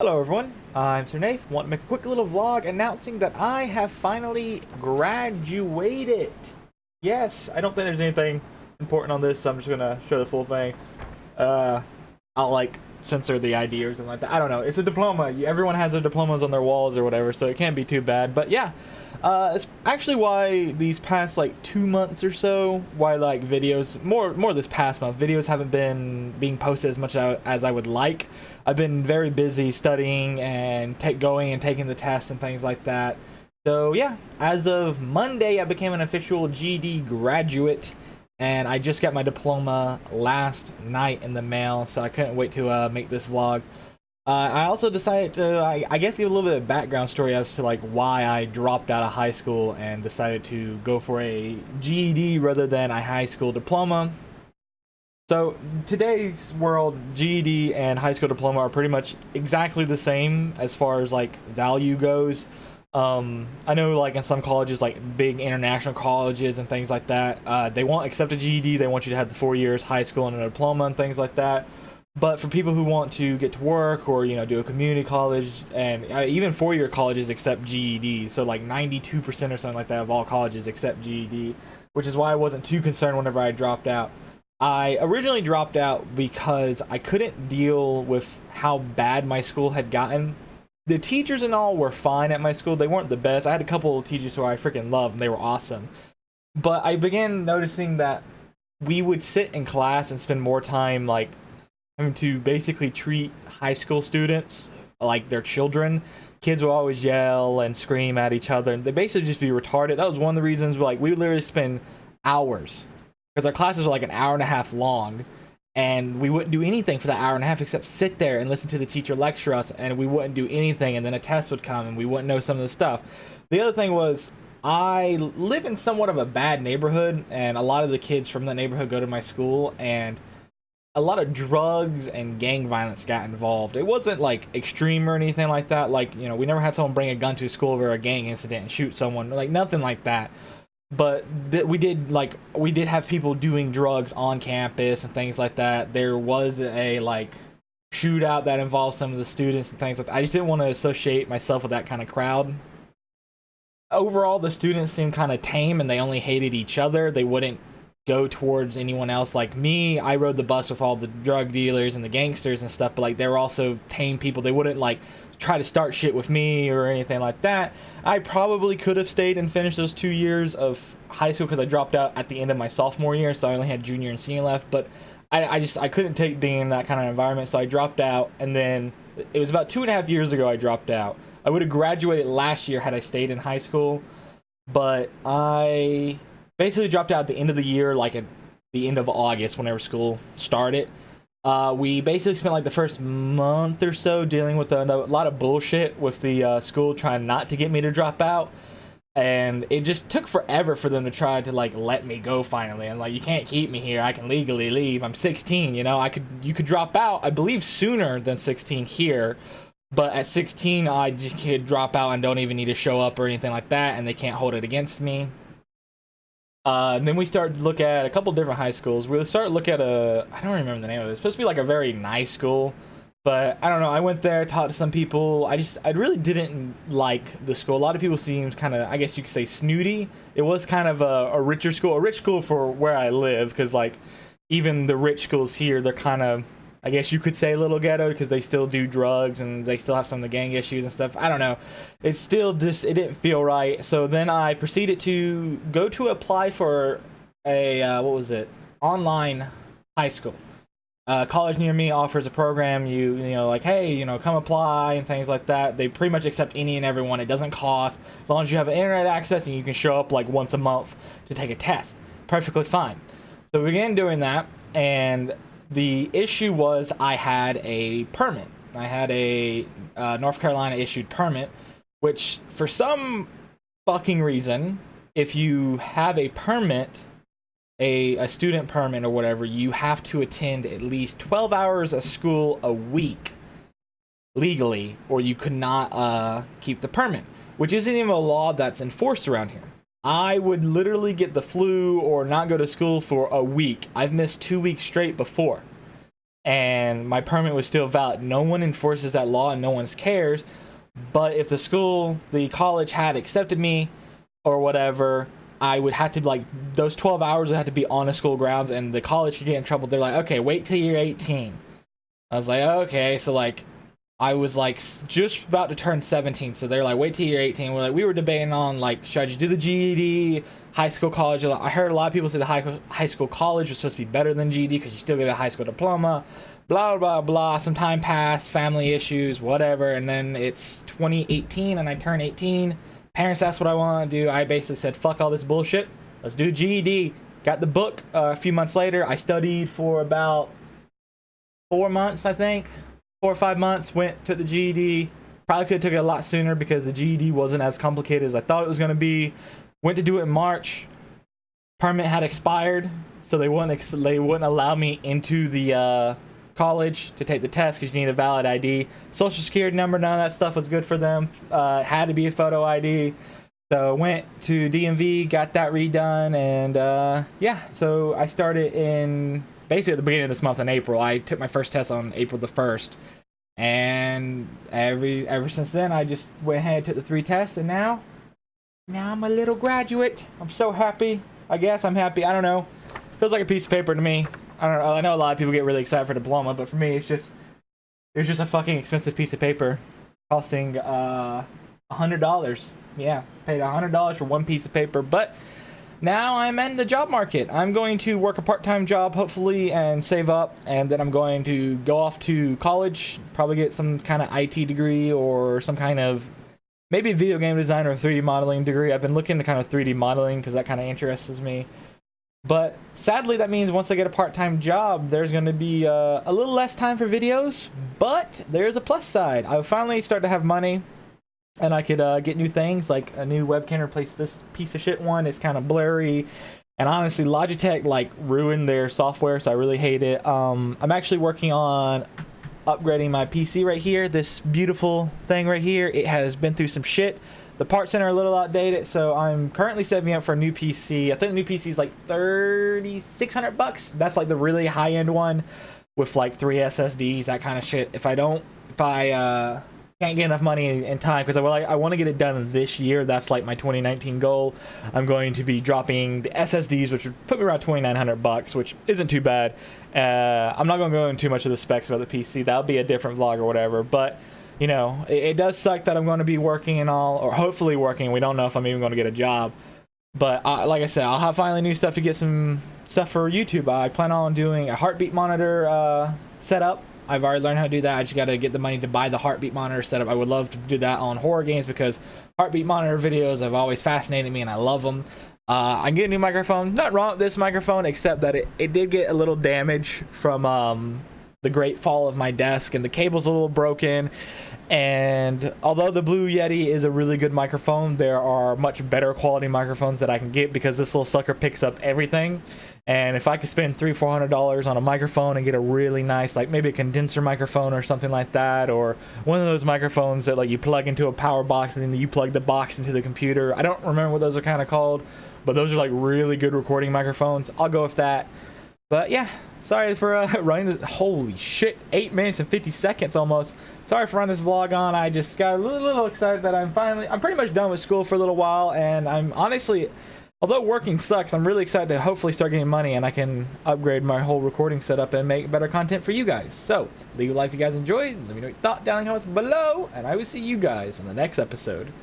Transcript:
Hello everyone, I'm Sir Kneif. Want to make a quick little vlog announcing that I have finally graduated. Yes, I don't think there's anything important on this, so I'm just gonna show the full thing. I'll like censor the ID or something like that. I don't know. It's a diploma. Everyone has their diplomas on their walls or whatever, so it can't be too bad. But yeah, it's actually why these past like 2 months or so, why like videos more this past month, videos haven't been being posted as much as I would like. I've been very busy studying and going and taking the tests and things like that. So yeah, as of Monday, I became an official GED graduate, and I just got my diploma last night in the mail, so I couldn't wait to make this vlog. I also decided to, I guess, give a little bit of background story as to like why I dropped out of high school and decided to go for a GED rather than a high school diploma. So today's world, GED and high school diploma are pretty much exactly the same as far as like value goes. I know like in some colleges, like big international colleges and things like that, they won't accept a GED. They want you to have the 4 years high school and a diploma and things like that. But for people who want to get to work or, you know, do a community college, and even 4-year colleges accept GED. So like 92% or something like that of all colleges accept GED, which is why I wasn't too concerned whenever I dropped out. I originally dropped out because I couldn't deal with how bad my school had gotten. The teachers and all were fine at my school. They weren't the best. I had a couple of teachers who I freaking loved, and they were awesome. But I began noticing that we would sit in class and spend more time like having to basically treat high school students like they're children. Kids will always yell and scream at each other, and they basically just be retarded. That was one of the reasons like we would literally spend hours, because our classes are like an hour and a half long, and we wouldn't do anything for that hour and a half except sit there and listen to the teacher lecture us, and we wouldn't do anything, and then a test would come and we wouldn't know some of the stuff. The other thing was, I live in somewhat of a bad neighborhood, and a lot of the kids from that neighborhood go to my school, and a lot of drugs and gang violence got involved. It wasn't like extreme or anything like that, like, you know, we never had someone bring a gun to school over a gang incident and shoot someone, like nothing like that. But we did have people doing drugs on campus and things like that. There was a like shootout that involved some of the students and things like that. I just didn't want to associate myself with that kind of crowd. Overall, the students seemed kind of tame, and they only hated each other. They wouldn't go towards anyone else. Like me, I rode the bus with all the drug dealers and the gangsters and stuff, but like they were also tame people. They wouldn't like try to start shit with me or anything like that. I probably could have stayed and finished those 2 years of high school, because I dropped out at the end of my sophomore year, so I only had junior and senior left. But I couldn't take being in that kind of environment, so I dropped out. And then it was about 2.5 years ago I dropped out. I would have graduated last year had I stayed in high school, but I basically dropped out at the end of the year, like at the end of August, whenever school started. We basically spent like the first month or so dealing with a lot of bullshit with the school trying not to get me to drop out, and it just took forever for them to try to like let me go finally. And like, you can't keep me here. I can legally leave. I'm 16. You know, you could drop out, I believe, sooner than 16 here. But at 16, I just could drop out and don't even need to show up or anything like that, and they can't hold it against me. And then we started to look at a couple different high schools. We started to look at I don't remember the name of it. It's supposed to be like a very nice school, but I don't know. I went there, talked to some people. I really didn't like the school. A lot of people seemed kind of, I guess you could say, snooty. It was kind of a richer school, a rich school for where I live, because like even the rich schools here, they're kind of, I guess you could say, a little ghetto, because they still do drugs and they still have some of the gang issues and stuff. I don't know. It's still just, it didn't feel right. So then I proceeded to go to apply for a, what was it? Online high school. College near me offers a program. You know, like, hey, you know, come apply and things like that. They pretty much accept any and everyone. It doesn't cost, as long as you have internet access and you can show up like once a month to take a test. Perfectly fine. So we began doing that, and the issue was I had a permit. I had a North Carolina issued permit, which for some fucking reason, if you have a permit, a student permit or whatever, you have to attend at least 12 hours of school a week legally, or you could not keep the permit, which isn't even a law that's enforced around here. I would literally get the flu or not go to school for a week. I've missed 2 weeks straight before. and my permit was still valid. No one enforces that law and no one cares. But if the college had accepted me or whatever, I would have to, like, those 12 hours would have to be on the school grounds, and the college could get in trouble. They're like, okay, wait till you're 18. I was like, okay. So, like, I was, like, just about to turn 17. So they're like, wait till you're 18. We were debating on, like, should I just do the GED, high school, college? I heard a lot of people say the high school college was supposed to be better than GED because you still get a high school diploma. Blah, blah, blah. Some time passed, family issues, whatever. And then it's 2018 and I turn 18. Parents asked what I want to do. I basically said, fuck all this bullshit. Let's do GED. Got the book a few months later. I studied for about 4 months, I think. 4 or 5 months. Took the GED. Probably could have took it a lot sooner because the GED wasn't as complicated as I thought it was going to be. Went to do it in March. Permit had expired, so they wouldn't allow me into the college to take the test because you need a valid ID. Social security number, none of that stuff was good for them. Had to be a photo ID. So went to DMV, got that redone, and yeah, so I started in basically at the beginning of this month in April. I took my first test on April the 1st, and ever since then I just went ahead and took the 3 tests, and now I'm a little graduate. I'm so happy. I guess I'm happy. I don't know. Feels like a piece of paper to me. I don't know. I know a lot of people get really excited for diploma, but for me, it's just a fucking expensive piece of paper costing $100. Yeah, paid $100 for one piece of paper. But now I'm in the job market. I'm going to work a part-time job, hopefully, and save up, and then I'm going to go off to college, probably get some kind of IT degree or some kind of maybe video game design or 3D modeling degree. I've been looking into kind of 3D modeling because that kind of interests me. But sadly, that means once I get a part-time job, there's going to be a little less time for videos. But there's a plus side. I finally start to have money, and I could get new things, like a new webcam, replace this piece of shit one. It's kind of blurry. And honestly, Logitech, like, ruined their software, so I really hate it. I'm actually working on upgrading my PC right here. This beautiful thing right here. It has been through some shit. The parts center are a little outdated, so I'm currently setting up for a new PC. I think the new PC is like $3,600. That's like the really high-end one with like 3 SSDs, that kind of shit. If I can't get enough money in time, because I want to get it done this year. That's like my 2019 goal. I'm going to be dropping the SSDs, which would put me around $2,900, which isn't too bad. I'm not going to go into too much of the specs about the PC. That'll be a different vlog or whatever, but you know, it does suck that I'm going to be working and all, or hopefully working. We don't know if I'm even going to get a job. But like I said, I'll have finally new stuff to get some stuff for YouTube. I plan on doing a heartbeat monitor setup. I've already learned how to do that. I just got to get the money to buy the heartbeat monitor setup. I would love to do that on horror games because heartbeat monitor videos have always fascinated me and I love them. I get a new microphone. Not wrong with this microphone, except that it did get a little damage from the great fall of my desk, and the cable's a little broken. And although the Blue Yeti is a really good microphone, there are much better quality microphones that I can get because this little sucker picks up everything. And if I could spend $300-400 on a microphone and get a really nice, like maybe a condenser microphone or something like that, or one of those microphones that like you plug into a power box and then you plug the box into the computer. I don't remember what those are kind of called, but those are like really good recording microphones. I'll go with that. But yeah, sorry for running this. Holy shit, 8 minutes and 50 seconds almost. Sorry for running this vlog on. I just got a little excited that I'm pretty much done with school for a little while, and I'm honestly, although working sucks, I'm really excited to hopefully start getting money and I can upgrade my whole recording setup and make better content for you guys. So, leave a like if you guys enjoyed. Let me know your thought down in the comments below, and I will see you guys in the next episode.